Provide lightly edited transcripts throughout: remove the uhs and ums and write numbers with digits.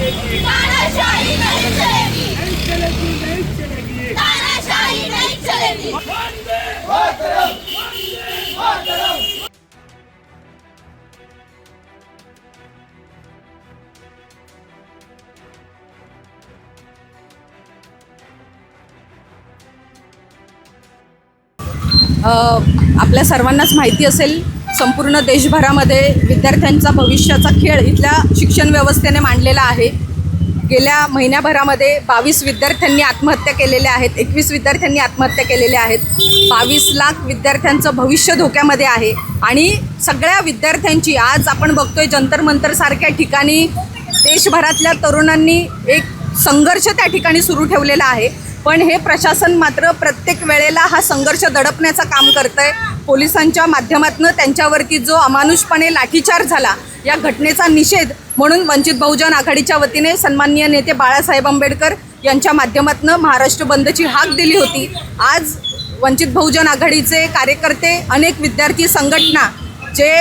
तानाशाही नहीं चलेगी, नहीं चलेगी, नहीं चलेगी, तानाशाही नहीं चलेगी। वंदे मातरम, वंदे मातरम। आपल्या सर्वांनाच माहिती असेल, संपूर्ण देशभरामध्ये विद्यार्थ्यांचा भविष्याचा खेळ इथल्या शिक्षण व्यवस्थेने मांडलेला आहे। गेल्या महिन्याभरामध्ये 22 विद्यार्थ्यांनी आत्महत्या केलेल्या आहेत, 21 विद्यार्थ्यांनी आत्महत्या केलेल्या आहेत। 22 लाख विद्यार्थ्यांचं भविष्य धोक्यामध्ये आहे आणि सगळ्या विद्यार्थ्यांची आज आपण बघतोय जंतर मंतर सारख्या ठिकाणी देशभरातल्या तरुणांनी एक संघर्ष त्या ठिकाणी सुरू ठेवलेला आहे। पण हे प्रशासन मात्र प्रत्येक वेळेला हा संघर्ष दडपण्याचं काम करतंय। पोलिसांच्या माध्यमातून त्यांच्यावरती जो अमानुषपणे लाठीचार्ज झाला, या घटनेचा निषेध म्हणून वंचित बहुजन आघाडीच्या वतीने सन्माननीय नेते बाळासाहेब आंबेडकर यांच्या माध्यमातून महाराष्ट्र बंदची हाक दिली होती। आज वंचित बहुजन आघाडीचे कार्यकर्ते, अनेक विद्यार्थी संघटना जे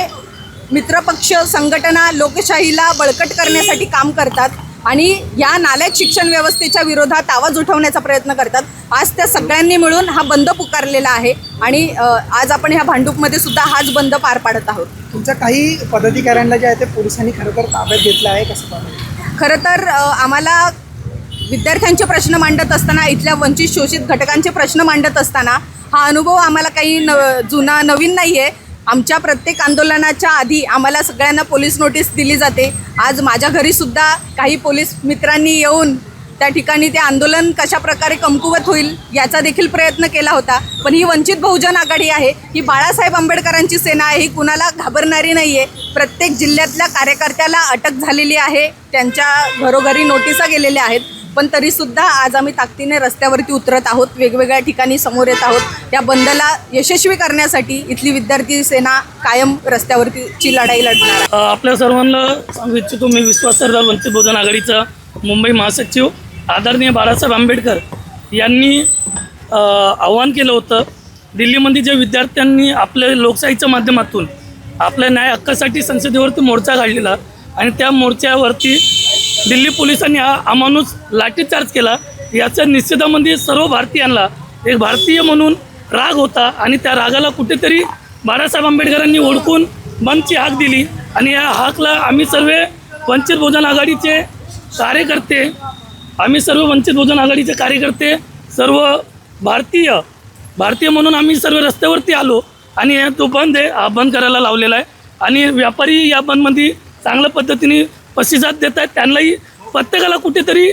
मित्रपक्ष संघटना लोकशाहीला बळकट करण्यासाठी काम करतात आणि या नालायक शिक्षण व्यवस्थेच्या विरोधात आवाज उठवण्याचा प्रयत्न करतात, आज त्या सगळ्यांनी मिळून हा बंद पुकारलेला आहे आणि आज आपण ह्या भांडूपमध्ये सुद्धा हाच बंद पार पाडत आहोत। तुमच्या काही पदाधिकाऱ्यांना जे आहे ते पोलिसांनी खरं तर ताब्यात घेतलं आहे, कसं पाहतो? खरं तर आम्हाला विद्यार्थ्यांचे प्रश्न मांडत असताना, इथल्या वंचित शोषित घटकांचे प्रश्न मांडत असताना हा अनुभव आम्हाला काही जुना नवीन नाही आहे। आमच्या प्रत्येक आंदोलनाच्या आधी आम्हाला सगळ्यांना पोलीस नोटीस दिली जाते। आज माझ्या घरीसुद्धा काही पोलीस मित्रांनी येऊन त्या ठिकाणी ते आंदोलन कशा प्रकारे कमकुवत होईल याचा देखील प्रयत्न केला होता। पण ही वंचित बहुजन आघाडी आहे, ही बाळासाहेब आंबेडकरांची सेना आहे, ही कुणाला घाबरणारी नाही आहे। प्रत्येक जिल्ह्यातल्या कार्यकर्त्याला अटक झालेली आहे, त्यांच्या घरोघरी नोटिसा गेलेल्या आहेत, पण तरीसुद्धा आज आम्ही ताकदीने रस्त्यावरती उतरत आहोत, वेगवेगळ्या ठिकाणी समोर येत आहोत। या बंदला यशस्वी करण्यासाठी इथली विद्यार्थी सेना कायम रस्त्यावरतीची लढाई लढणार आहे। आपल्या सर्वांना सांगू इच्छितो, मी विश्वास सरदार वंचित बहुजन आघाडीचा मुंबई महासचिव आदरणीय बाळासाहेब आंबेडकर यांनी आव्हान केलं होतं। दिल्लीमध्ये जे विद्यार्थ्यांनी आपल्या लोकशाहीच्या माध्यमातून आपल्या न्याय हक्कासाठी संसदेवरती मोर्चा काढलेला आणि त्या मोर्चावरती दिल्ली पोलिसांनी हा अमानुष लाठीचार्ज केला, याच्या निषेधामध्ये सर्व भारतीयांना एक भारतीय म्हणून राग होता आणि त्या रागाला कुठेतरी बाळासाहेब आंबेडकरांनी ओळखून बंदची हाक दिली आणि या हाकला आम्ही सर्व वंचित बहुजन आघाडीचे कार्यकर्ते, सर्व भारतीय म्हणून आम्ही सर्व रस्त्यावरती आलो आणि तो बंद आहे, हा बंद करायला लावलेला आहे आणि व्यापारी या बंदमध्ये चांगल्या पद्धतीने प्रतिसाद देत आहेत। त्यांनाही प्रत्येकाला कुठेतरी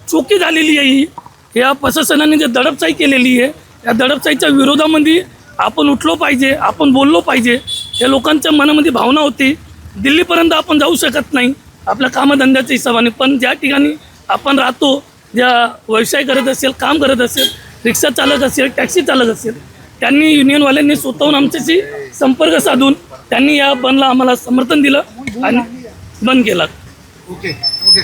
चुकी झालेली आहे। या प्रशासनाने जे दडपशाही केलेली आहे, या दडपशाहीच्या विरोधामध्ये आपण उठलो पाहिजे, आपण बोललो पाहिजे। या लोकांच्या मनामध्ये भावना होती, दिल्लीपर्यंत आपण जाऊ शकत नाही आपल्या कामधंद्याच्या हिशोबाने, पण ज्या ठिकाणी आपण राहतो, ज्या व्यवसाय करत असेल, काम करत असेल, रिक्षा चालक असेल, टॅक्सी चालक असेल, त्यांनी युनियनवाल्यांनी स्वतःहून आमच्याशी संपर्क साधून त्यांनी या बंदला आम्हाला समर्थन दिलं आणि बंद केला। Okay okay